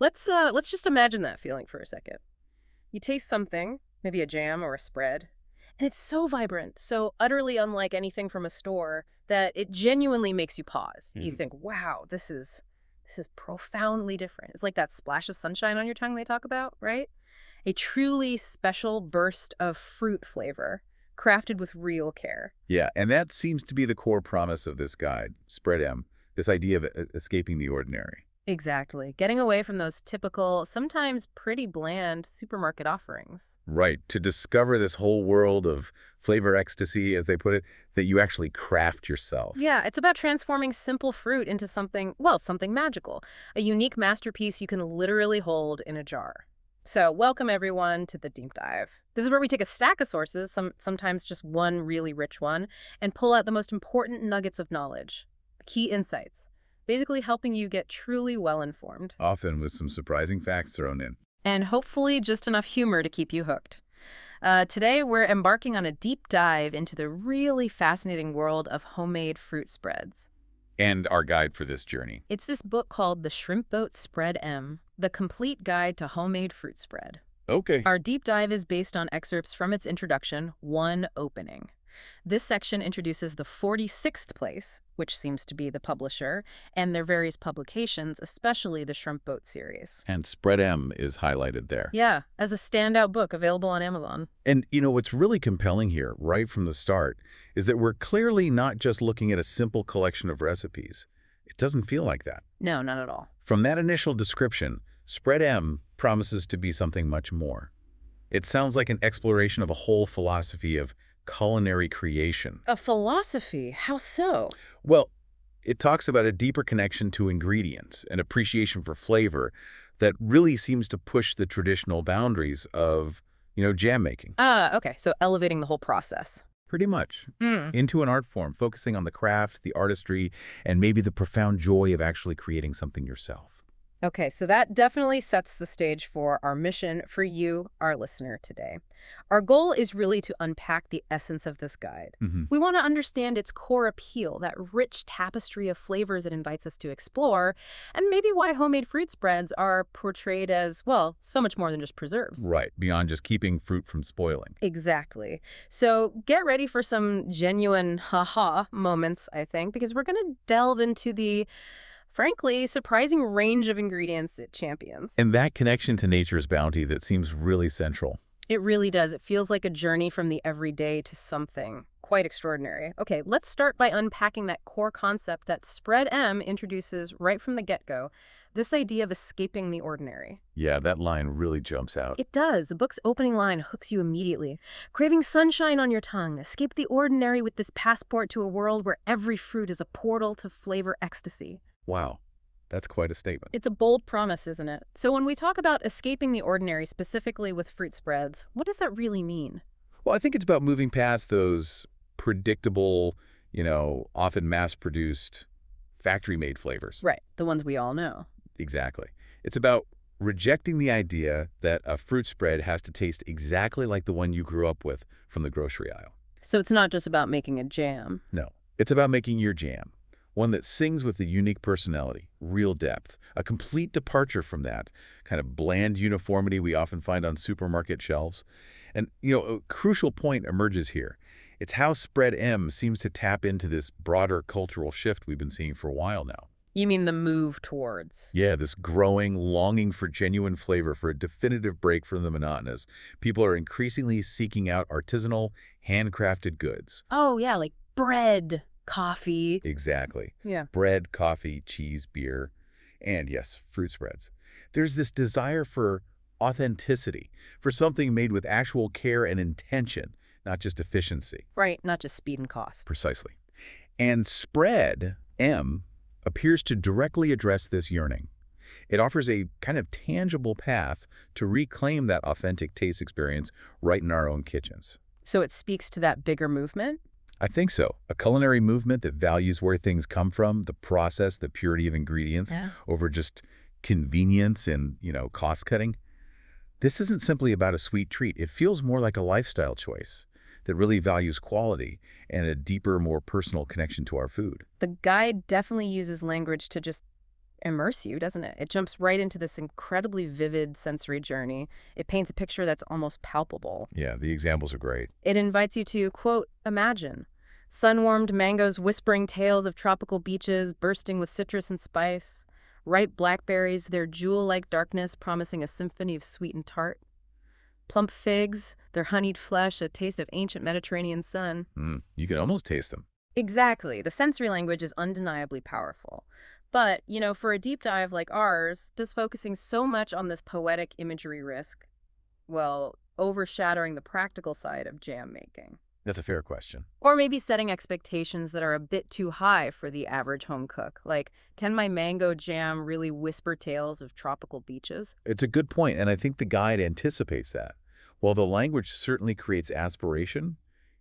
Let's just imagine that feeling for a second. You taste something, maybe a jam or a spread, and it's so vibrant, so utterly unlike anything from a store that it genuinely makes you pause. You think, "Wow, this is profoundly different." It's like that splash of sunshine on your tongue they talk about, right? A truly special burst of fruit flavor, crafted with real care. Yeah, and that seems to be the core promise of this guide, Spread M, this idea of escaping the ordinary. Exactly. Getting away from those typical, sometimes pretty bland supermarket offerings. Right, to discover this whole world of flavor ecstasy, as they put it, that you actually craft yourself. Yeah, it's about transforming simple fruit into something, well, something magical. A unique masterpiece you can literally hold in a jar. So, welcome everyone to the deep dive. This is where we take a stack of sources, sometimes just one really rich one, and pull out the most important nuggets of knowledge, key insights, basically helping you get truly well-informed. Often with some surprising facts thrown in. And hopefully just enough humor to keep you hooked. Today, we're embarking on a deep dive into the really fascinating world of homemade fruit spreads. And our guide for this journey. It's this book called The Shrimp Boat Spread M, The Complete Guide to Homemade Fruit Spread. Okay. Our deep dive is based on excerpts from its introduction, One Opening. This section introduces the 46th place, which seems to be the publisher, and their various publications, especially the Shrimp Boat series. And Spread M is highlighted there. Yeah, as a standout book available on Amazon. And, what's really compelling here, right from the start, is that we're clearly not just looking at a simple collection of recipes. It doesn't feel like that. No, not at all. From that initial description, Spread M promises to be something much more. It sounds like an exploration of a whole philosophy of culinary creation. A philosophy? How so? Well, it talks about a deeper connection to ingredients and appreciation for flavor that really seems to push the traditional boundaries of, jam making. Okay, so elevating the whole process. Pretty much. Into an art form, focusing on the craft, the artistry, and maybe the profound joy of actually creating something yourself. Okay, so that definitely sets the stage for our mission for you, our listener, today. Our goal is really to unpack the essence of this guide. We want to understand its core appeal, that rich tapestry of flavors it invites us to explore, and maybe why homemade fruit spreads are portrayed as, well, so much more than just preserves. Right, beyond just keeping fruit from spoiling. Exactly. So get ready for some genuine ha-ha moments, I think, because we're going to delve into the frankly, surprising range of ingredients it champions. And that connection to nature's bounty that seems really central. It really does. It feels like a journey from the everyday to something quite extraordinary. Okay, let's start by unpacking that core concept that Spread M introduces right from the get-go, this idea of escaping the ordinary. Yeah, that line really jumps out. It does. The book's opening line hooks you immediately. Craving sunshine on your tongue, escape the ordinary with this passport to a world where every fruit is a portal to flavor ecstasy. Wow, that's quite a statement. It's a bold promise, isn't it? So when we talk about escaping the ordinary, specifically with fruit spreads, what does that really mean? Well, I think it's about moving past those predictable, often mass-produced, factory-made flavors. Right, the ones we all know. Exactly. It's about rejecting the idea that a fruit spread has to taste exactly like the one you grew up with from the grocery aisle. So it's not just about making a jam. No, it's about making your jam. One that sings with a unique personality, real depth, a complete departure from that kind of bland uniformity we often find on supermarket shelves. And, a crucial point emerges here. It's how Spread M seems to tap into this broader cultural shift we've been seeing for a while now. You mean the move towards? Yeah, this growing longing for genuine flavor, for a definitive break from the monotonous. People are increasingly seeking out artisanal, handcrafted goods. Oh, yeah, like bread. Coffee. Exactly. Yeah. Bread, coffee, cheese, beer, and yes, fruit spreads. There's this desire for authenticity, for something made with actual care and intention, not just efficiency. Right, not just speed and cost. Precisely. And Spread M appears to directly address this yearning. It offers a kind of tangible path to reclaim that authentic taste experience right in our own kitchens. So it speaks to that bigger movement? I think so. A culinary movement that values where things come from, the process, the purity of ingredients, over just convenience and, cost-cutting. This isn't simply about a sweet treat. It feels more like a lifestyle choice that really values quality and a deeper, more personal connection to our food. The guide definitely uses language to just immerse you, doesn't it? It jumps right into this incredibly vivid sensory journey. It paints a picture that's almost palpable. Yeah, the examples are great. It invites you to, quote, imagine. Sun-warmed mangoes whispering tales of tropical beaches bursting with citrus and spice. Ripe blackberries, their jewel-like darkness promising a symphony of sweet and tart. Plump figs, their honeyed flesh, a taste of ancient Mediterranean sun. You can almost taste them. Exactly. The sensory language is undeniably powerful. But, for a deep dive like ours, does focusing so much on this poetic imagery risk, well, overshadowing the practical side of jam making? That's a fair question. Or maybe setting expectations that are a bit too high for the average home cook. Like, can my mango jam really whisper tales of tropical beaches? It's a good point, and I think the guide anticipates that. While the language certainly creates aspiration,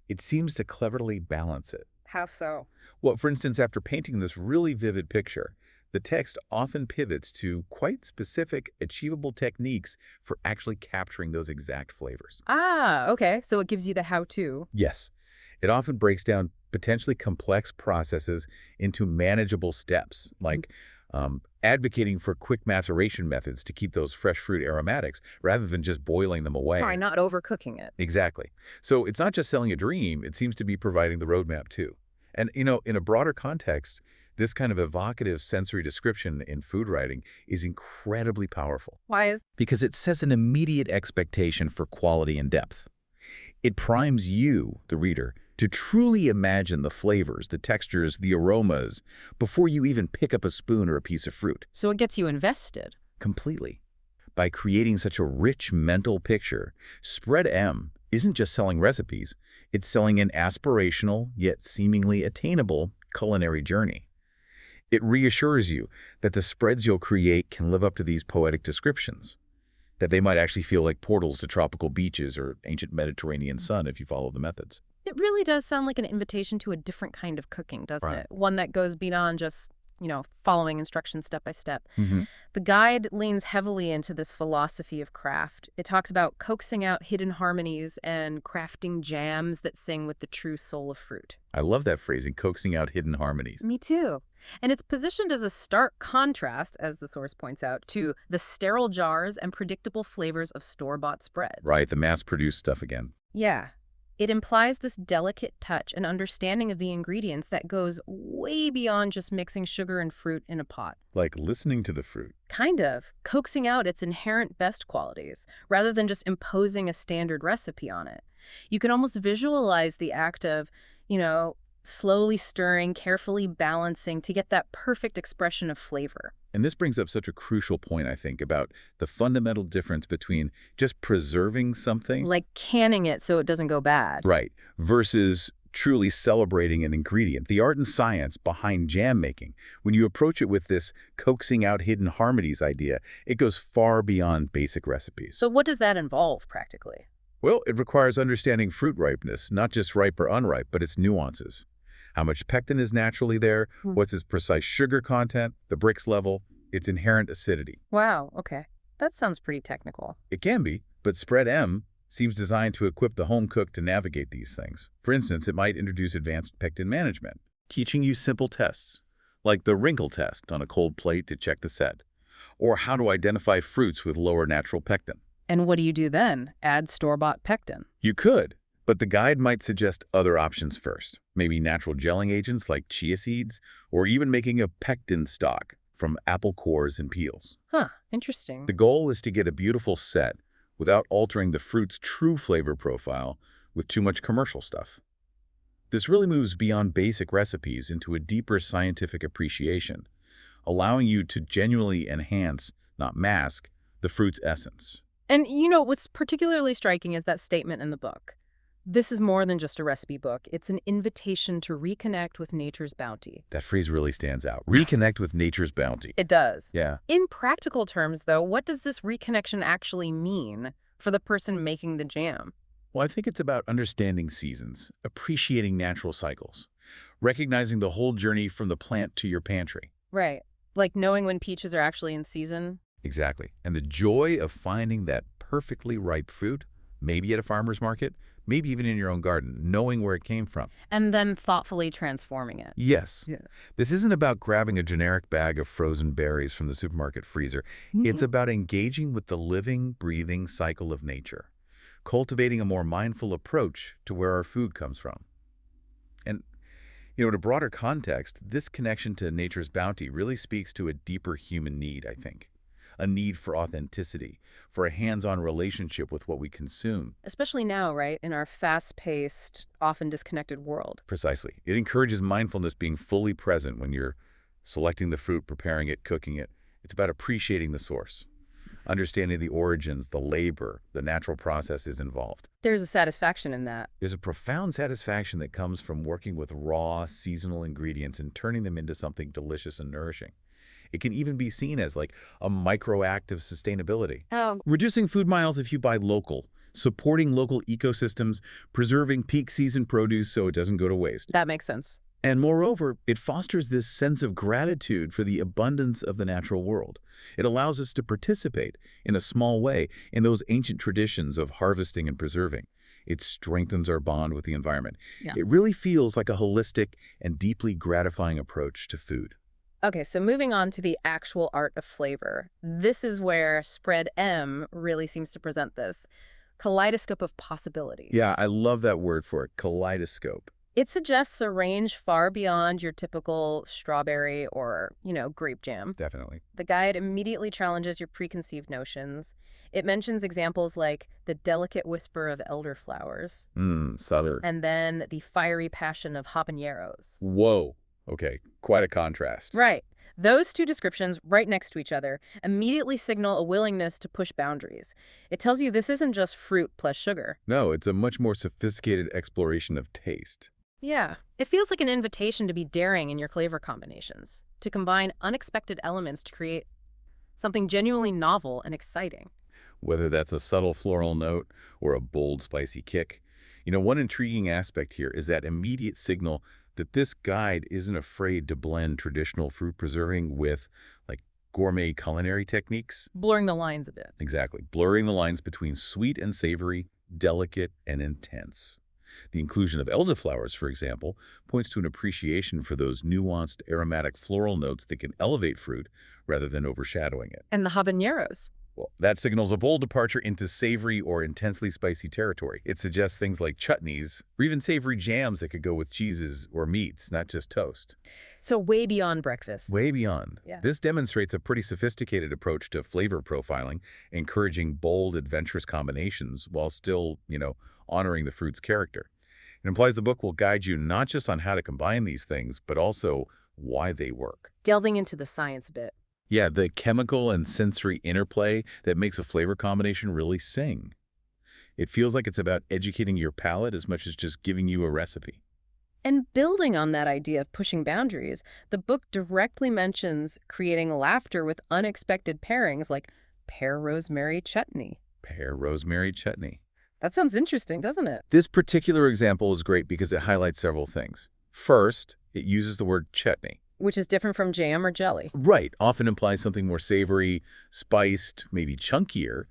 it seems to cleverly balance it. How so? Well, for instance, after painting this really vivid picture, the text often pivots to quite specific, achievable techniques for actually capturing those exact flavors. Ah, okay. So it gives you the how-to. Yes, it often breaks down potentially complex processes into manageable steps, like advocating for quick maceration methods to keep those fresh fruit aromatics rather than just boiling them away. All right, not overcooking it. Exactly. So it's not just selling a dream, it seems to be providing the roadmap too. And, in a broader context, this kind of evocative sensory description in food writing is incredibly powerful Why is... because it sets an immediate expectation for quality and depth. It primes you, the reader, to truly imagine the flavors, the textures, the aromas before you even pick up a spoon or a piece of fruit. So it gets you invested. Completely. By creating such a rich mental picture, Spread M isn't just selling recipes, it's selling an aspirational, yet seemingly attainable culinary journey. It reassures you that the spreads you'll create can live up to these poetic descriptions, that they might actually feel like portals to tropical beaches or ancient Mediterranean sun if you follow the methods. It really does sound like an invitation to a different kind of cooking, doesn't it? One that goes beyond just, following instructions step by step. The guide leans heavily into this philosophy of craft. It talks about coaxing out hidden harmonies and crafting jams that sing with the true soul of fruit. I love that phrasing, coaxing out hidden harmonies. Me too. And it's positioned as a stark contrast, as the source points out, to the sterile jars and predictable flavors of store-bought spreads. Right, the mass-produced stuff again. Yeah. It implies this delicate touch and understanding of the ingredients that goes way beyond just mixing sugar and fruit in a pot. Like listening to the fruit. Kind of. Coaxing out its inherent best qualities, rather than just imposing a standard recipe on it. You can almost visualize the act of, slowly stirring, carefully balancing to get that perfect expression of flavor. And this brings up such a crucial point, I think, about the fundamental difference between just preserving something, Like canning it so it doesn't go bad. right, versus truly celebrating an ingredient. The art and science behind jam making, when you approach it with this coaxing out hidden harmonies idea, it goes far beyond basic recipes. So what does that involve practically? Well, it requires understanding fruit ripeness, not just ripe or unripe, but its nuances. How much pectin is naturally there, what's its precise sugar content, the Brix level, its inherent acidity. Wow, okay. That sounds pretty technical. It can be, but Spread M seems designed to equip the home cook to navigate these things. For instance, it might introduce advanced pectin management, teaching you simple tests, like the wrinkle test on a cold plate to check the set, or how to identify fruits with lower natural pectin. And what do you do then? Add store-bought pectin. You could, but the guide might suggest other options first, maybe natural gelling agents like chia seeds, or even making a pectin stock from apple cores and peels. Huh, interesting. The goal is to get a beautiful set without altering the fruit's true flavor profile with too much commercial stuff. This really moves beyond basic recipes into a deeper scientific appreciation, allowing you to genuinely enhance, not mask, the fruit's essence. And what's particularly striking is that statement in the book. This is more than just a recipe book. It's an invitation to reconnect with nature's bounty. That phrase really stands out. Reconnect with nature's bounty. It does. Yeah. In practical terms, though, what does this reconnection actually mean for the person making the jam? Well, I think it's about understanding seasons, appreciating natural cycles, recognizing the whole journey from the plant to your pantry. Right. Like knowing when peaches are actually in season. Exactly. And the joy of finding that perfectly ripe fruit maybe at a farmer's market, maybe even in your own garden, knowing where it came from. And then thoughtfully transforming it. Yes. Yeah. This isn't about grabbing a generic bag of frozen berries from the supermarket freezer. It's about engaging with the living, breathing cycle of nature, cultivating a more mindful approach to where our food comes from. And, in a broader context, this connection to nature's bounty really speaks to a deeper human need, I think. A need for authenticity, for a hands-on relationship with what we consume. Especially now, right, in our fast-paced, often disconnected world. Precisely. It encourages mindfulness, being fully present when you're selecting the fruit, preparing it, cooking it. It's about appreciating the source, understanding the origins, the labor, the natural processes involved. There's a satisfaction in that. There's a profound satisfaction that comes from working with raw, seasonal ingredients and turning them into something delicious and nourishing. It can even be seen as like a micro-act of sustainability. Oh, Reducing food miles if you buy local, supporting local ecosystems, preserving peak season produce so it doesn't go to waste. that makes sense. And moreover, it fosters this sense of gratitude for the abundance of the natural world. It allows us to participate, in a small way, in those ancient traditions of harvesting and preserving. It strengthens our bond with the environment. Yeah. It really feels like a holistic and deeply gratifying approach to food. Okay, so moving on to the actual art of flavor. This is where Spread M really seems to present this kaleidoscope of possibilities. Yeah, I love that word for it, kaleidoscope. It suggests a range far beyond your typical strawberry or, grape jam. Definitely. The guide immediately challenges your preconceived notions. It mentions examples like the delicate whisper of elderflowers Subtle. and then the fiery passion of habaneros. Whoa. Okay, quite a contrast. Right. Those two descriptions, right next to each other, immediately signal a willingness to push boundaries. It tells you this isn't just fruit plus sugar. No, it's a much more sophisticated exploration of taste. Yeah. It feels like an invitation to be daring in your flavor combinations, to combine unexpected elements to create something genuinely novel and exciting. Whether that's a subtle floral note or a bold, spicy kick. One intriguing aspect here is that immediate signal that this guide isn't afraid to blend traditional fruit preserving with, like, gourmet culinary techniques. Blurring the lines a bit. Exactly. Blurring the lines between sweet and savory, delicate and intense. The inclusion of elderflowers, for example, points to an appreciation for those nuanced aromatic floral notes that can elevate fruit rather than overshadowing it. And the habaneros. Well, that signals a bold departure into savory or intensely spicy territory. It suggests things like chutneys, or even savory jams that could go with cheeses or meats, not just toast. So way beyond breakfast. Way beyond. Yeah. This demonstrates a pretty sophisticated approach to flavor profiling, encouraging bold, adventurous combinations while still, honoring the fruit's character. It implies the book will guide you not just on how to combine these things, but also why they work. Delving into the science a bit. Yeah, the chemical and sensory interplay that makes a flavor combination really sing. It feels like it's about educating your palate as much as just giving you a recipe. And building on that idea of pushing boundaries, the book directly mentions creating laughter with unexpected pairings like pear rosemary chutney. Pear rosemary chutney. That sounds interesting, doesn't it? This particular example is great because it highlights several things. First, it uses the word chutney. Which is different from jam or jelly. Right, often implies something more savory, spiced, maybe chunkier.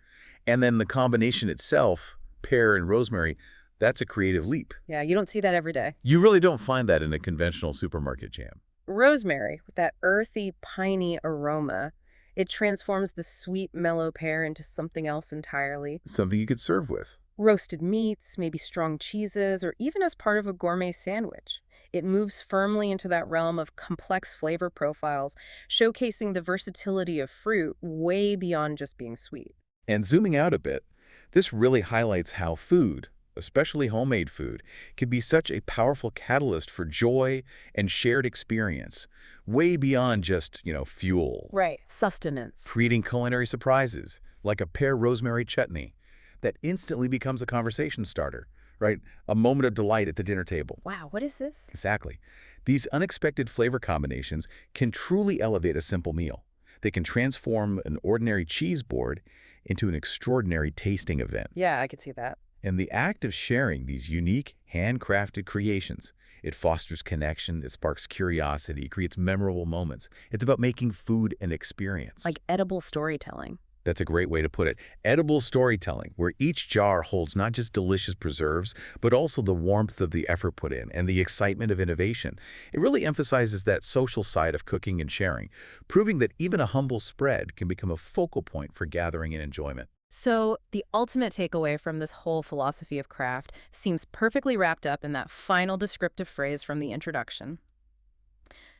And then the combination itself, pear and rosemary, that's a creative leap. Yeah, you don't see that every day. You really don't find that in a conventional supermarket jam. Rosemary, with that earthy, piney aroma, it transforms the sweet, mellow pear into something else entirely. Something you could serve with. Roasted meats, maybe strong cheeses, or even as part of a gourmet sandwich. It moves firmly into that realm of complex flavor profiles, showcasing the versatility of fruit way beyond just being sweet. And zooming out a bit, this really highlights how food, especially homemade food, can be such a powerful catalyst for joy and shared experience, way beyond just, fuel. Right. Sustenance. Creating culinary surprises, like a pear rosemary chutney, that instantly becomes a conversation starter, right? A moment of delight at the dinner table. Wow, what is this? Exactly. These unexpected flavor combinations can truly elevate a simple meal. They can transform an ordinary cheese board into an extraordinary tasting event. Yeah, I could see that. And the act of sharing these unique, handcrafted creations, it fosters connection, it sparks curiosity, it creates memorable moments. It's about making food an experience. Like edible storytelling. That's a great way to put it. Edible storytelling, where each jar holds not just delicious preserves, but also the warmth of the effort put in and the excitement of innovation. It really emphasizes that social side of cooking and sharing, proving that even a humble spread can become a focal point for gathering and enjoyment. So, the ultimate takeaway from this whole philosophy of craft seems perfectly wrapped up in that final descriptive phrase from the introduction.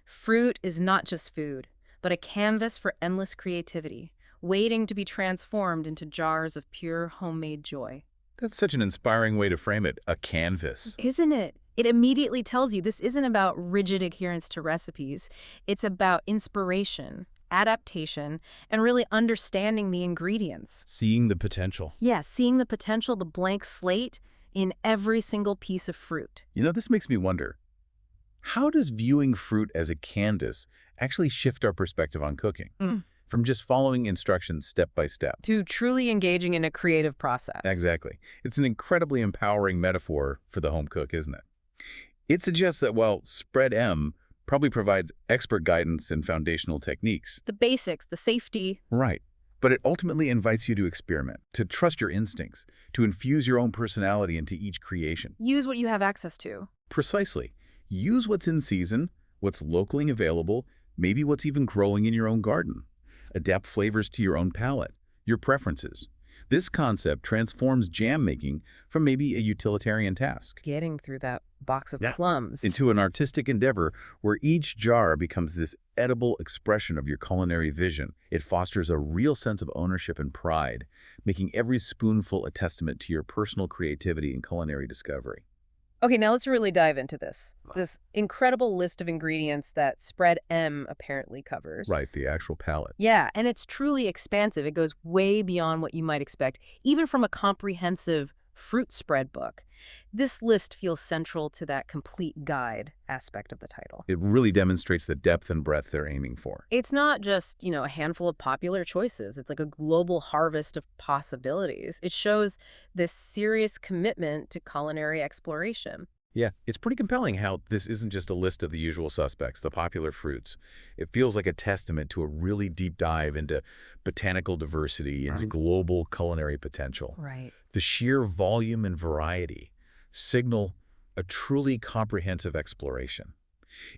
Fruit is not just food, but a canvas for endless creativity, waiting to be transformed into jars of pure homemade joy. That's such an inspiring way to frame it, a canvas. Isn't it? It immediately tells you this isn't about rigid adherence to recipes. It's about inspiration, adaptation, and really understanding the ingredients. Seeing the potential. Yeah, seeing the potential, the blank slate in every single piece of fruit. This makes me wonder, how does viewing fruit as a canvas actually shift our perspective on cooking? From just following instructions step by step. To truly engaging in a creative process. Exactly. It's an incredibly empowering metaphor for the home cook, isn't it? It suggests that while Spread M probably provides expert guidance and foundational techniques. The basics, the safety. Right. But it ultimately invites you to experiment, to trust your instincts, to infuse your own personality into each creation. Use what you have access to. Precisely. Use what's in season, what's locally available, maybe what's even growing in your own garden. Adapt flavors to your own palate, your preferences. This concept transforms jam making from maybe a utilitarian task Getting through that box of plums. into an artistic endeavor where each jar becomes this edible expression of your culinary vision. It fosters a real sense of ownership and pride, making every spoonful a testament to your personal creativity and culinary discovery. Okay, now let's really dive into this incredible list of ingredients that Spread M apparently covers. Right, the actual palette. Yeah, and it's truly expansive. It goes way beyond what you might expect, even from a comprehensive fruit spread book. This list feels central to that complete guide aspect of the title. It really demonstrates the depth and breadth they're aiming for. It's not just, a handful of popular choices. It's like a global harvest of possibilities. It shows this serious commitment to culinary exploration. Yeah, it's pretty compelling how this isn't just a list of the usual suspects, the popular fruits. It feels like a testament to a really deep dive into botanical diversity and global culinary potential. Right. The sheer volume and variety signal a truly comprehensive exploration.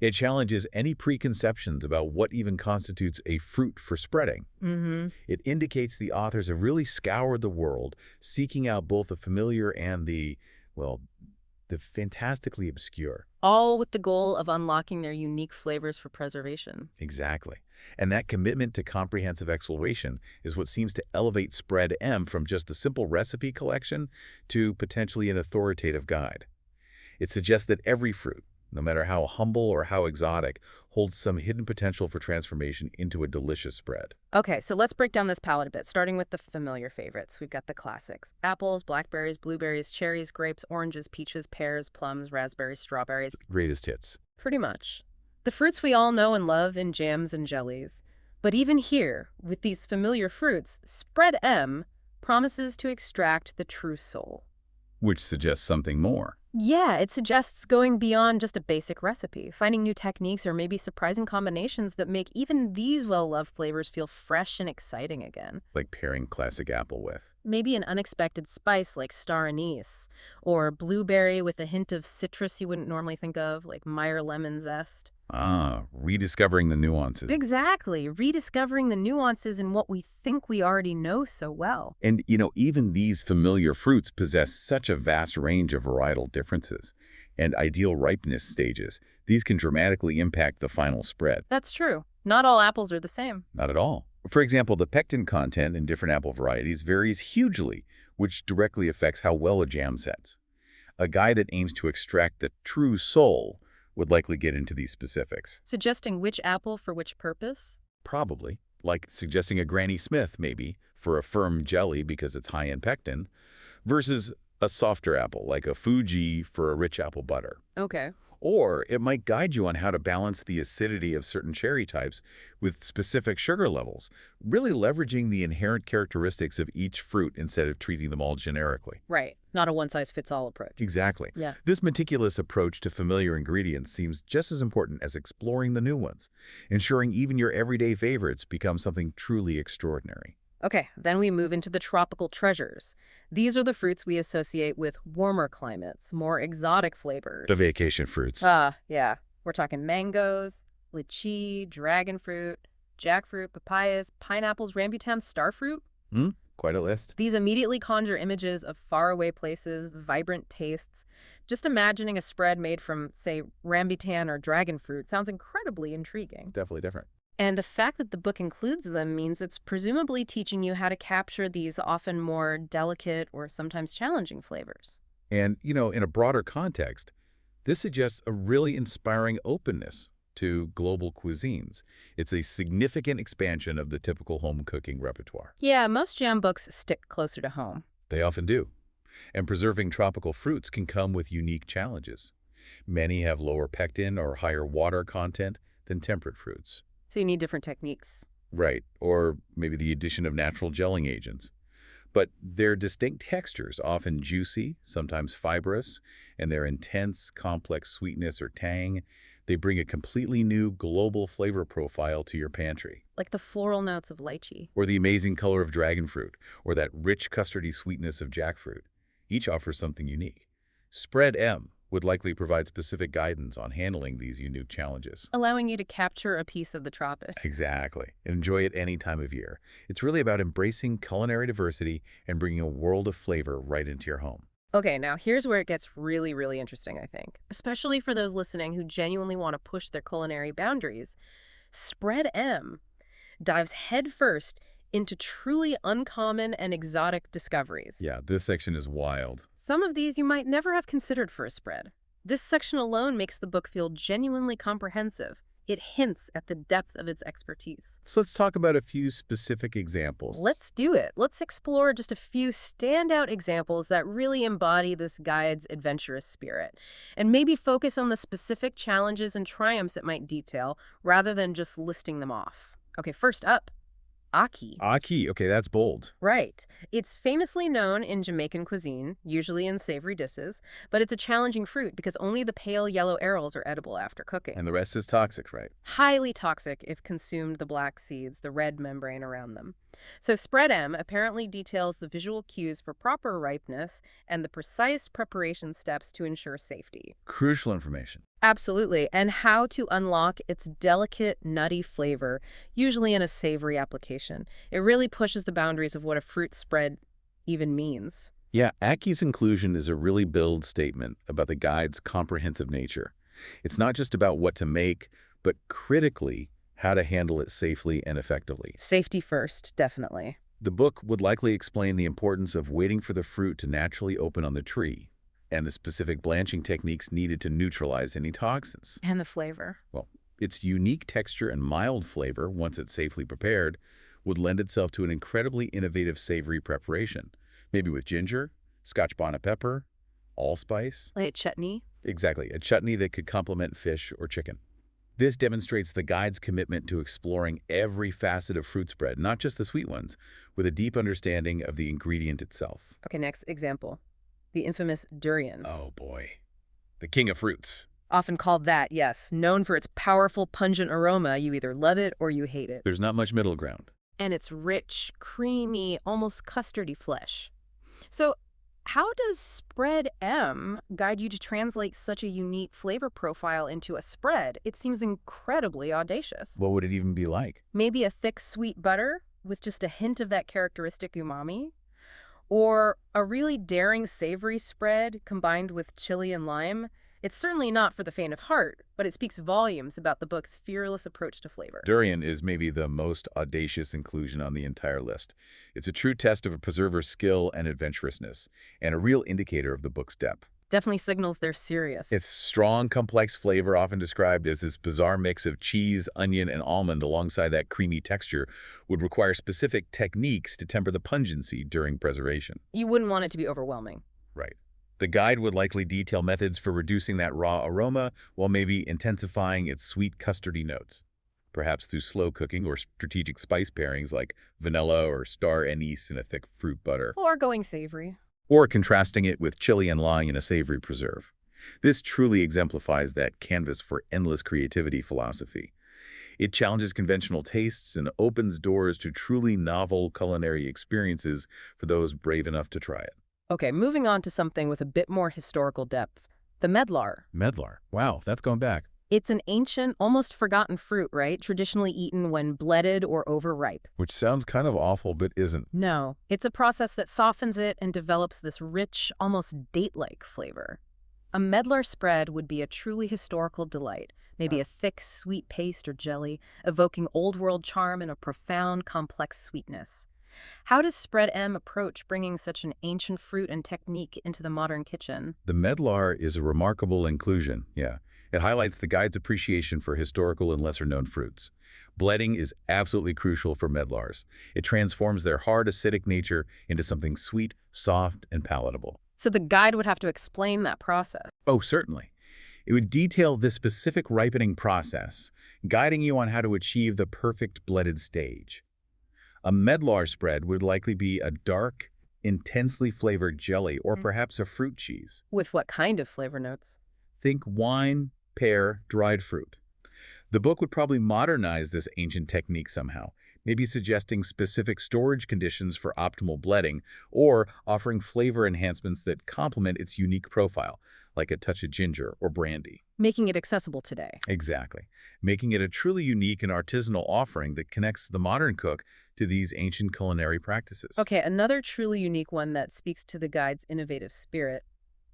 It challenges any preconceptions about what even constitutes a fruit for spreading. It indicates the authors have really scoured the world, seeking out both the familiar and the fantastically obscure. All with the goal of unlocking their unique flavors for preservation. Exactly. And that commitment to comprehensive exploration is what seems to elevate Spread M from just a simple recipe collection to potentially an authoritative guide. It suggests that every fruit, no matter how humble or how exotic, holds some hidden potential for transformation into a delicious spread. Okay, so let's break down this palette a bit, starting with the familiar favorites. We've got the classics. Apples, blackberries, blueberries, cherries, grapes, oranges, peaches, pears, plums, raspberries, strawberries. Greatest hits. Pretty much. The fruits we all know and love in jams and jellies. But even here, with these familiar fruits, Spread M promises to extract the true soul. Which suggests something more. Yeah, it suggests going beyond just a basic recipe, finding new techniques or maybe surprising combinations that make even these well-loved flavors feel fresh and exciting again. Like pairing classic apple with. Maybe an unexpected spice like star anise, or blueberry with a hint of citrus you wouldn't normally think of, like Meyer lemon zest. Rediscovering the nuances. Exactly, rediscovering the nuances in what we think we already know so well. And, even these familiar fruits possess such a vast range of varietal differences and ideal ripeness stages. These can dramatically impact the final spread. That's true. Not all apples are the same. Not at all. For example, the pectin content in different apple varieties varies hugely, which directly affects how well a jam sets. A guide that aims to extract the true soul would likely get into these specifics. Suggesting which apple for which purpose? Probably. Like suggesting a Granny Smith, maybe, for a firm jelly because it's high in pectin, versus a softer apple, like a Fuji for a rich apple butter. Okay. Or it might guide you on how to balance the acidity of certain cherry types with specific sugar levels, really leveraging the inherent characteristics of each fruit instead of treating them all generically. Right. Not a one-size-fits-all approach. Exactly. Yeah. This meticulous approach to familiar ingredients seems just as important as exploring the new ones, ensuring even your everyday favorites become something truly extraordinary. Okay, then we move into the tropical treasures. These are the fruits we associate with warmer climates, more exotic The flavors. vacation fruits. Yeah. We're talking mangoes, lychee, dragon fruit, jackfruit, papayas, pineapples, rambutan, starfruit. Hmm? Quite a list. These immediately conjure images of faraway places, vibrant tastes. Just imagining a spread made from, say, rambutan or dragon fruit sounds incredibly intriguing. Definitely different. And the fact that the book includes them means it's presumably teaching you how to capture these often more delicate or sometimes challenging flavors. And, in a broader context, this suggests a really inspiring openness to global cuisines. It's a significant expansion of the typical home cooking repertoire. Yeah, most jam books stick closer to home. They often do. And preserving tropical fruits can come with unique challenges. Many have lower pectin or higher water content than temperate fruits. So you need different techniques. Right, or maybe the addition of natural gelling agents. But their distinct textures, often juicy, sometimes fibrous, and their intense, complex sweetness or tang, they bring a completely new global flavor profile to your pantry. Like the floral notes of lychee. Or the amazing color of dragon fruit, or that rich custardy sweetness of jackfruit. Each offers something unique. Spread M would likely provide specific guidance on handling these unique challenges. Allowing you to capture a piece of the tropics. Exactly. And enjoy it any time of year. It's really about embracing culinary diversity and bringing a world of flavor right into your home. Okay, now here's where it gets really, really interesting, I think. Especially for those listening who genuinely want to push their culinary boundaries. Spread M dives headfirst into truly uncommon and exotic discoveries. Yeah, this section is wild. Some of these you might never have considered for a spread. This section alone makes the book feel genuinely comprehensive. It hints at the depth of its expertise. So let's talk about a few specific examples. Let's do it. Let's explore just a few standout examples that really embody this guide's adventurous spirit, and maybe focus on the specific challenges and triumphs it might detail, rather than just listing them off. Okay, first up, Aki. Aki, okay, that's bold. Right. It's famously known in Jamaican cuisine, usually in savory dishes, but it's a challenging fruit because only the pale yellow arils are edible after cooking. And the rest is toxic, right? Highly toxic if consumed the black seeds, the red membrane around them. So Spread M apparently details the visual cues for proper ripeness and the precise preparation steps to ensure safety. Crucial information. Absolutely, and how to unlock its delicate, nutty flavor, usually in a savory application. It really pushes the boundaries of what a fruit spread even means. Yeah, Aki's inclusion is a really bold statement about the guide's comprehensive nature. It's not just about what to make, but critically, how to handle it safely and effectively. Safety first, definitely. The book would likely explain the importance of waiting for the fruit to naturally open on the tree, and the specific blanching techniques needed to neutralize any toxins. And the flavor. Well, its unique texture and mild flavor, once it's safely prepared, would lend itself to an incredibly innovative savory preparation, maybe with ginger, Scotch bonnet pepper, allspice. Like chutney. Exactly, a chutney that could complement fish or chicken. This demonstrates the guide's commitment to exploring every facet of fruit spread, not just the sweet ones, with a deep understanding of the ingredient itself. Okay, next example. The infamous durian. Oh boy, the king of fruits. Often called that, yes. Known for its powerful, pungent aroma, you either love it or you hate it. There's not much middle ground. And its rich, creamy, almost custardy flesh. So, how does Spread M guide you to translate such a unique flavor profile into a spread? It seems incredibly audacious. What would it even be like? Maybe a thick, sweet butter with just a hint of that characteristic umami? Or a really daring, savory spread combined with chili and lime? It's certainly not for the faint of heart, but it speaks volumes about the book's fearless approach to flavor. Durian is maybe the most audacious inclusion on the entire list. It's a true test of a preserver's skill and adventurousness, and a real indicator of the book's depth. Definitely signals they're serious. Its strong, complex flavor, often described as this bizarre mix of cheese, onion, and almond alongside that creamy texture, would require specific techniques to temper the pungency during preservation. You wouldn't want it to be overwhelming. Right. The guide would likely detail methods for reducing that raw aroma while maybe intensifying its sweet custardy notes, perhaps through slow cooking or strategic spice pairings like vanilla or star anise in a thick fruit butter, Or going savory. or contrasting it with chili and lime in a savory preserve. This truly exemplifies that canvas for endless creativity philosophy. It challenges conventional tastes and opens doors to truly novel culinary experiences for those brave enough to try it. Okay, moving on to something with a bit more historical depth. The medlar. Medlar. Wow, that's going back. It's an ancient, almost forgotten fruit, right? Traditionally eaten when bledded or overripe. Which sounds kind of awful, but isn't. No, it's a process that softens it and develops this rich, almost date-like flavor. A medlar spread would be a truly historical delight, maybe a thick, sweet paste or jelly, evoking old-world charm and a profound, complex sweetness. How does Spread M approach bringing such an ancient fruit and technique into the modern kitchen? The medlar is a remarkable inclusion, yeah. It highlights the guide's appreciation for historical and lesser-known fruits. Bledding is absolutely crucial for medlars. It transforms their hard, acidic nature into something sweet, soft, and palatable. So the guide would have to explain that process. Oh, certainly. It would detail this specific ripening process, guiding you on how to achieve the perfect bledded stage. A medlar spread would likely be a dark, intensely flavored jelly or perhaps a fruit cheese. With what kind of flavor notes? Think wine, pear, dried fruit. The book would probably modernize this ancient technique somehow, maybe suggesting specific storage conditions for optimal bledding or offering flavor enhancements that complement its unique profile, like a touch of ginger or brandy. Making it accessible today. Exactly, making it a truly unique and artisanal offering that connects the modern cook to these ancient culinary practices. Okay, another truly unique one that speaks to the guide's innovative spirit,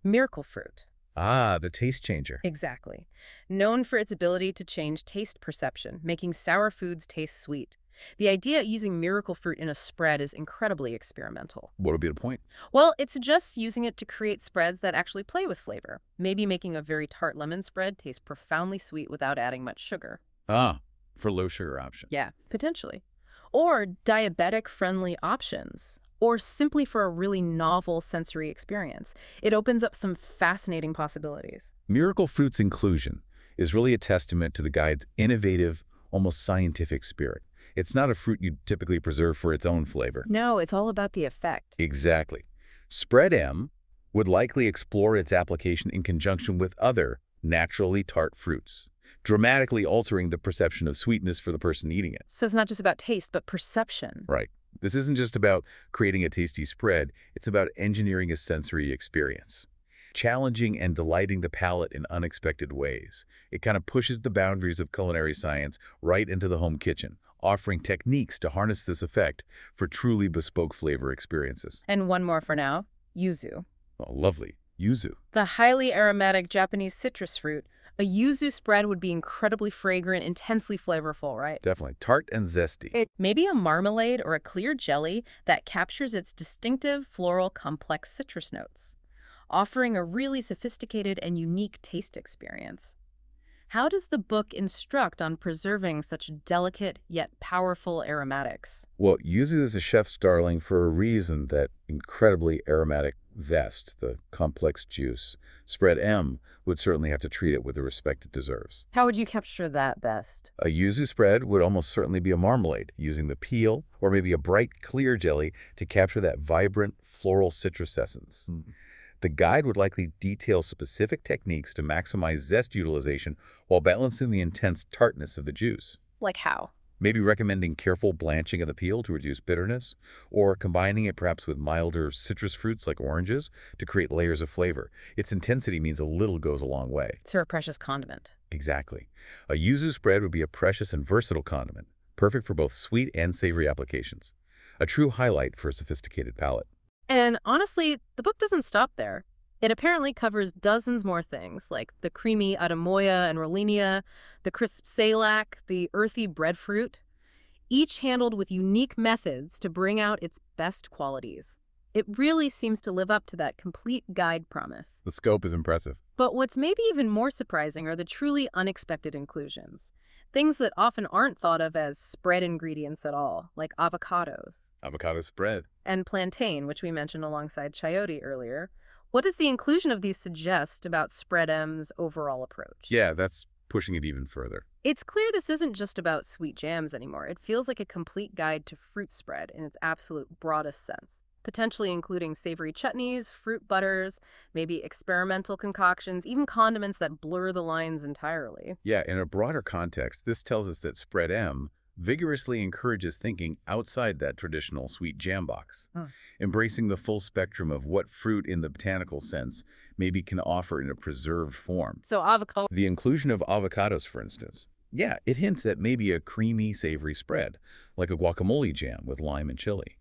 miracle fruit. Ah, the taste changer. Exactly. Known for its ability to change taste perception, making sour foods taste sweet. The idea of using miracle fruit in a spread is incredibly experimental. What would be the point? Well, it suggests using it to create spreads that actually play with flavor. Maybe making a very tart lemon spread taste profoundly sweet without adding much sugar. Ah, for low sugar option. Yeah, potentially. Or diabetic-friendly options. Or simply for a really novel sensory experience. It opens up some fascinating possibilities. Miracle Fruit's inclusion is really a testament to the guide's innovative, almost scientific spirit. It's not a fruit you'd typically preserve for its own flavor. No, it's all about the effect. Exactly. Spread M would likely explore its application in conjunction with other naturally tart fruits, dramatically altering the perception of sweetness for the person eating it. So it's not just about taste, but perception. Right. This isn't just about creating a tasty spread, it's about engineering a sensory experience, challenging and delighting the palate in unexpected ways. It kind of pushes the boundaries of culinary science right into the home kitchen, offering techniques to harness this effect for truly bespoke flavor experiences. And one more for now, yuzu. Oh, lovely. Yuzu. The highly aromatic Japanese citrus fruit. A yuzu spread would be incredibly fragrant, intensely flavorful, right? Definitely. Tart and zesty. It may be a marmalade or a clear jelly that captures its distinctive floral complex citrus notes, offering a really sophisticated and unique taste experience. How does the book instruct on preserving such delicate yet powerful aromatics? Well, yuzu is a chef's darling for a reason. That incredibly aromatic zest, the complex juice. Spread M would certainly have to treat it with the respect it deserves. How would you capture that best? A yuzu spread would almost certainly be a marmalade, using the peel or maybe a bright, clear jelly to capture that vibrant, floral citrus essence. The guide would likely detail specific techniques to maximize zest utilization while balancing the intense tartness of the juice. Like how? Maybe recommending careful blanching of the peel to reduce bitterness, or combining it perhaps with milder citrus fruits like oranges to create layers of flavor. Its intensity means a little goes a long way. To a precious condiment. Exactly. A yuzu spread would be a precious and versatile condiment, perfect for both sweet and savory applications. A true highlight for a sophisticated palate. And honestly, the book doesn't stop there. It apparently covers dozens more things, like the creamy Atamoya and Rollinia, the crisp Salak, the earthy breadfruit, each handled with unique methods to bring out its best qualities. It really seems to live up to that complete guide promise. The scope is impressive. But what's maybe even more surprising are the truly unexpected inclusions. Things that often aren't thought of as spread ingredients at all, like avocados. Avocado spread. And plantain, which we mentioned alongside chayote earlier. What does the inclusion of these suggest about Spread M's overall approach? Yeah, that's pushing it even further. It's clear this isn't just about sweet jams anymore. It feels like a complete guide to fruit spread in its absolute broadest sense. potentially including savory chutneys, fruit butters, maybe experimental concoctions, even condiments that blur the lines entirely. Yeah, in a broader context, this tells us that Spread M vigorously encourages thinking outside that traditional sweet jam box, Huh. embracing the full spectrum of what fruit in the botanical sense maybe can offer in a preserved form. So avocado. The inclusion of avocados, for instance. Yeah, it hints at maybe a creamy, savory spread, like a guacamole jam with lime and chili.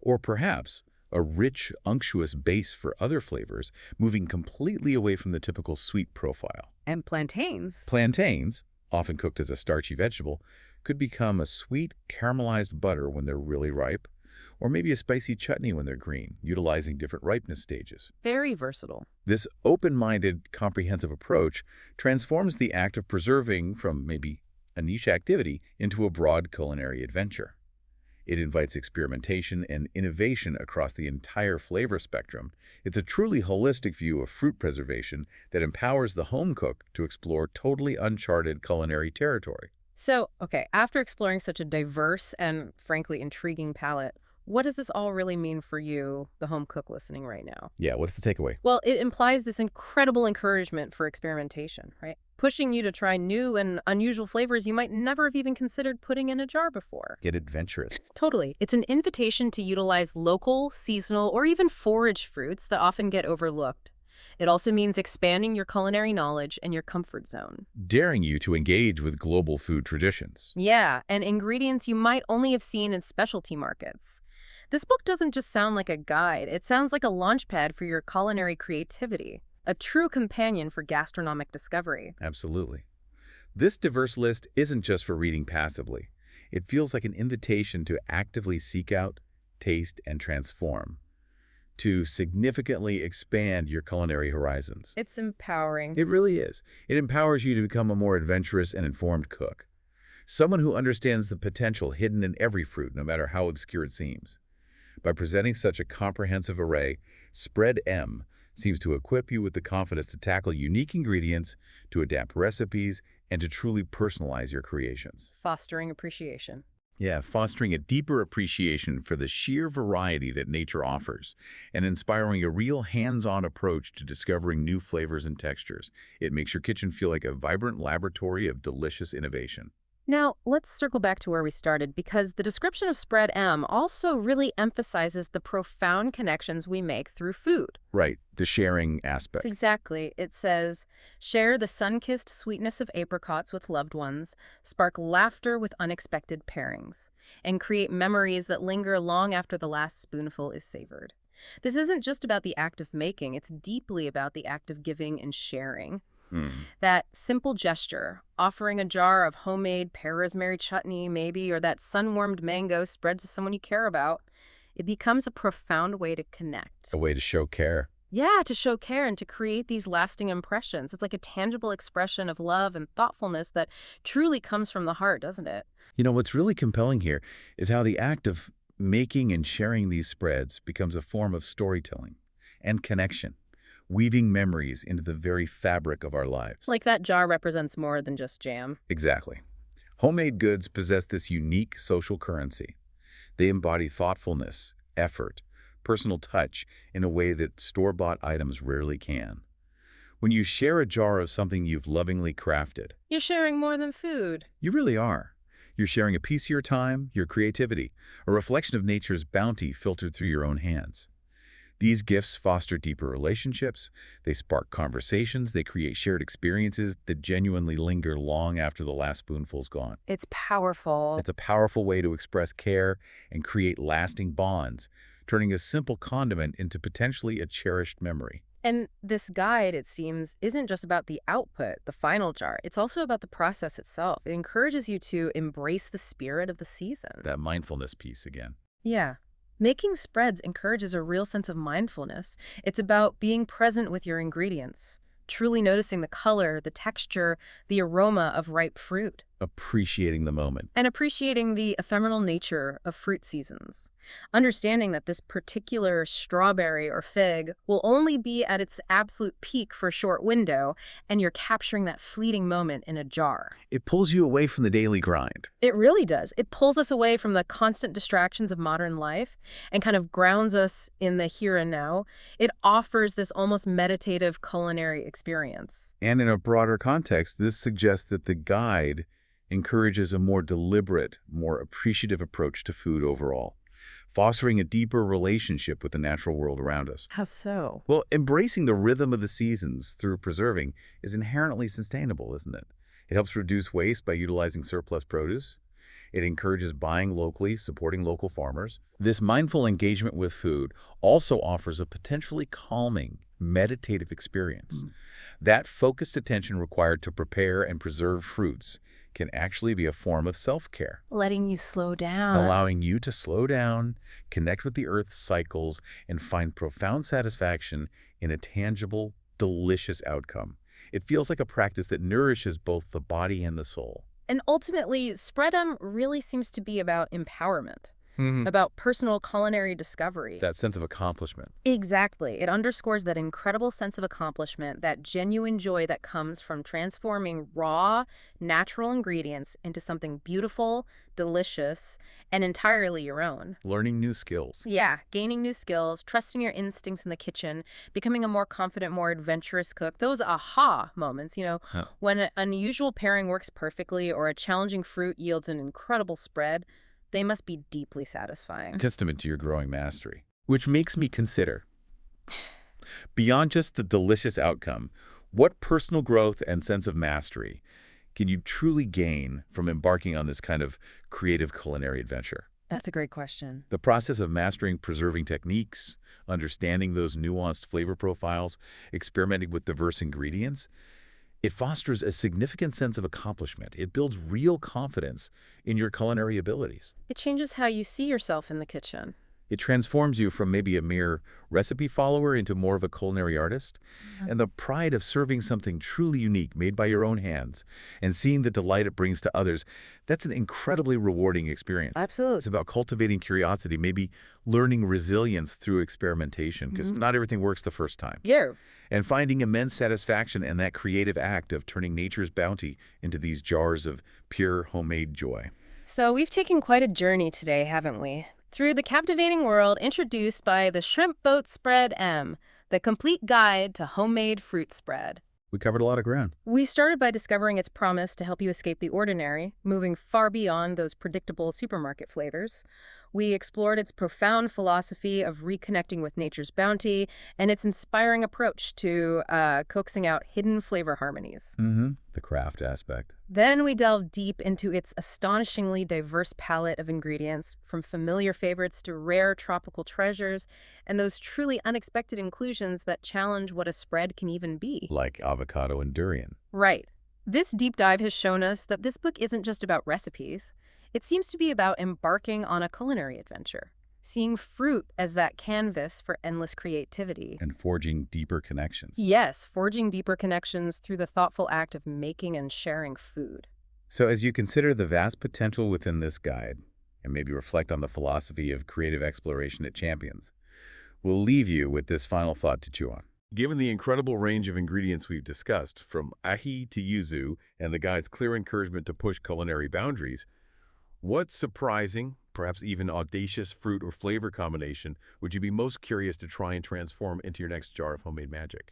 Or perhaps a rich, unctuous base for other flavors, moving completely away from the typical sweet profile. And plantains. Plantains, often cooked as a starchy vegetable, could become a sweet, caramelized butter when they're really ripe, or maybe a spicy chutney when they're green, utilizing different ripeness stages. Very versatile. This open-minded, comprehensive approach transforms the act of preserving from maybe a niche activity into a broad culinary adventure. It invites experimentation and innovation across the entire flavor spectrum. It's a truly holistic view of fruit preservation that empowers the home cook to explore totally uncharted culinary territory. So, okay, after exploring such a diverse and frankly intriguing palette, what does this all really mean for you, the home cook listening right now? Yeah, what's the takeaway? Well, it implies this incredible encouragement for experimentation, right? Pushing you to try new and unusual flavors you might never have even considered putting in a jar before. Get adventurous. Totally. It's an invitation to utilize local, seasonal, or even forage fruits that often get overlooked. It also means expanding your culinary knowledge and your comfort zone. Daring you to engage with global food traditions. Yeah, and ingredients you might only have seen in specialty markets. This book doesn't just sound like a guide, it sounds like a launchpad for your culinary creativity, a true companion for gastronomic discovery. Absolutely. This diverse list isn't just for reading passively. It feels like an invitation to actively seek out, taste, and transform, to significantly expand your culinary horizons. It's empowering. It really is. It empowers you to become a more adventurous and informed cook. Someone who understands the potential hidden in every fruit, no matter how obscure it seems. By presenting such a comprehensive array, Spread M seems to equip you with the confidence to tackle unique ingredients, to adapt recipes, and to truly personalize your creations. Fostering appreciation. Yeah, fostering a deeper appreciation for the sheer variety that nature offers and inspiring a real hands-on approach to discovering new flavors and textures. It makes your kitchen feel like a vibrant laboratory of delicious innovation. Now, let's circle back to where we started because the description of Spread M also really emphasizes the profound connections we make through food. Right, the sharing aspect. Exactly. It says, share the sun-kissed sweetness of apricots with loved ones, spark laughter with unexpected pairings, and create memories that linger long after the last spoonful is savored. This isn't just about the act of making, it's deeply about the act of giving and sharing. That simple gesture, offering a jar of homemade pear rosemary chutney maybe, or that sun-warmed mango spread to someone you care about, it becomes a profound way to connect. A way to show care. Yeah, to show care and to create these lasting impressions. It's like a tangible expression of love and thoughtfulness that truly comes from the heart, doesn't it? You know, what's really compelling here is how the act of making and sharing these spreads becomes a form of storytelling and connection, weaving memories into the very fabric of our lives. Like that jar represents more than just jam. Exactly. Homemade goods possess this unique social currency. They embody thoughtfulness, effort, personal touch in a way that store-bought items rarely can. When you share a jar of something you've lovingly crafted, You're sharing more than food. you really are. You're sharing a piece of your time, your creativity, a reflection of nature's bounty filtered through your own hands. These gifts foster deeper relationships, they spark conversations, they create shared experiences that genuinely linger long after the last spoonful's gone. It's powerful. It's a powerful way to express care and create lasting bonds, turning a simple condiment into potentially a cherished memory. And this guide, it seems, isn't just about the output, the final jar. It's also about the process itself. It encourages you to embrace the spirit of the season. That mindfulness piece again. Yeah. Making spreads encourages a real sense of mindfulness. It's about being present with your ingredients, truly noticing the color, the texture, the aroma of ripe fruit. Appreciating the moment. And appreciating the ephemeral nature of fruit seasons. Understanding that this particular strawberry or fig will only be at its absolute peak for a short window, and you're capturing that fleeting moment in a jar. It pulls you away from the daily grind. It really does. It pulls us away from the constant distractions of modern life and kind of grounds us in the here and now. It offers this almost meditative culinary experience. And in a broader context, this suggests that the guide encourages a more deliberate, more appreciative approach to food overall, fostering a deeper relationship with the natural world around us. How so? Well, embracing the rhythm of the seasons through preserving is inherently sustainable, isn't it? It helps reduce waste by utilizing surplus produce. It encourages buying locally, supporting local farmers. This mindful engagement with food also offers a potentially calming, meditative experience. That focused attention required to prepare and preserve fruits can actually be a form of self-care, Letting you slow down. allowing you to slow down, connect with the Earth's cycles, and find profound satisfaction in a tangible, delicious outcome. It feels like a practice that nourishes both the body and the soul. And ultimately, spreadum really seems to be about empowerment, about personal culinary discovery. That sense of accomplishment. Exactly. It underscores that incredible sense of accomplishment, that genuine joy that comes from transforming raw, natural ingredients into something beautiful, delicious, and entirely your own. Learning new skills. Yeah, gaining new skills, trusting your instincts in the kitchen, becoming a more confident, more adventurous cook. Those aha moments, Huh. when an unusual pairing works perfectly or a challenging fruit yields an incredible spread, they must be deeply satisfying. Testament to your growing mastery. Which makes me consider, beyond just the delicious outcome, what personal growth and sense of mastery can you truly gain from embarking on this kind of creative culinary adventure? That's a great question. The process of mastering preserving techniques, understanding those nuanced flavor profiles, experimenting with diverse ingredients, it fosters a significant sense of accomplishment. It builds real confidence in your culinary abilities. It changes how you see yourself in the kitchen. It transforms you from maybe a mere recipe follower into more of a culinary artist. And the pride of serving something truly unique made by your own hands and seeing the delight it brings to others, that's an incredibly rewarding experience. It's Absolutely. about cultivating curiosity, maybe learning resilience through experimentation, because not everything works the first time. Yeah. And finding immense satisfaction in that creative act of turning nature's bounty into these jars of pure homemade joy. So we've taken quite a journey today, haven't we? Through the captivating world introduced by the Shrimp Boat Spread M, the complete guide to homemade fruit spread. We covered a lot of ground. We started by discovering its promise to help you escape the ordinary, moving far beyond those predictable supermarket flavors. We explored its profound philosophy of reconnecting with nature's bounty and its inspiring approach to coaxing out hidden flavor harmonies. The craft aspect. Then we delved deep into its astonishingly diverse palette of ingredients, from familiar favorites to rare tropical treasures, and those truly unexpected inclusions that challenge what a spread can even be. Like avocado and durian. Right. This deep dive has shown us that this book isn't just about recipes. It seems to be about embarking on a culinary adventure, seeing fruit as that canvas for endless creativity. And forging deeper connections. Yes, forging deeper connections through the thoughtful act of making and sharing food. So as you consider the vast potential within this guide, and maybe reflect on the philosophy of creative exploration it champions, we'll leave you with this final thought to chew on. Given the incredible range of ingredients we've discussed, from ahi to yuzu, and the guide's clear encouragement to push culinary boundaries, what surprising, perhaps even audacious fruit or flavor combination would you be most curious to try and transform into your next jar of homemade magic?